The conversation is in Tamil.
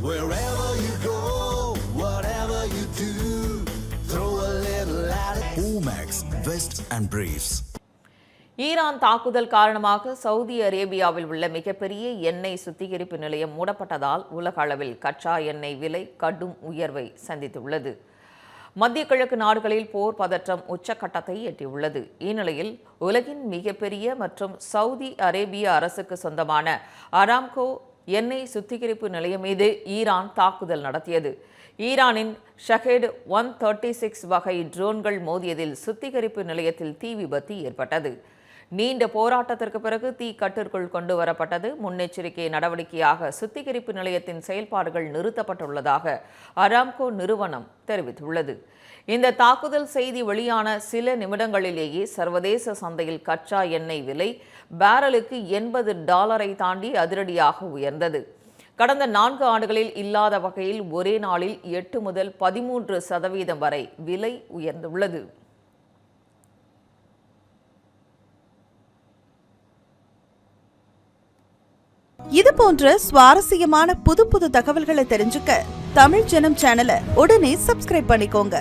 Wherever you go, whatever you do, throw a little at it. Omax, Vest and Briefs. Iran தாக்குதல் காரணமாக சவுதி அரேபியாவில் உள்ள மிகப்பெரிய எண்ணெய் சுத்திகரிப்பு நிலையம் மூடப்பட்டதால் உலக அளவில் கச்சா எண்ணெய் விலை கடும் உயர்வை சந்தித்துள்ளது. மத்திய கிழக்கு நாடுகளில் போர் பதற்றம் உச்சக்கட்டத்தை எட்டியுள்ளது. இந்நிலையில் உலகின் மிகப்பெரிய மற்றும் சவுதி அரேபிய அரசுக்கு சொந்தமான அராம்கோ எண்ணெய் சுத்திகரிப்பு நிலையம் மீது ஈரான் தாக்குதல் நடத்தியது. ஈரானின் ஷஹேட் 136 வகை ட்ரோன்கள் மோதியதில் சுத்திகரிப்பு நிலையத்தில் தீ விபத்து ஏற்பட்டது. நீண்ட போராட்டத்திற்கு பிறகு தீ கட்டிற்குள் கொண்டு வரப்பட்டது. முன்னெச்சரிக்கை நடவடிக்கையாக சுத்திகரிப்பு நிலையத்தின் செயல்பாடுகள் நிறுத்தப்பட்டுள்ளதாக அராம்கோ நிறுவனம் தெரிவித்துள்ளது. இந்த தாக்குதல் செய்தி வெளியான சில நிமிடங்களிலேயே சர்வதேச சந்தையில் கச்சா எண்ணெய் விலை பேரலுக்கு $80 தாண்டி அதிரடியாக உயர்ந்தது. கடந்த 4 ஆண்டுகளில் இல்லாத வகையில் ஒரே நாளில் 8 முதல் 13% வரை விலை உயர்ந்துள்ளது. இது போன்ற சுவாரஸ்யமான புது தகவல்களை தெரிஞ்சுக்க தமிழ் ஜனம் சேனலை உடனே சப்ஸ்கிரைப் பண்ணிக்கோங்க.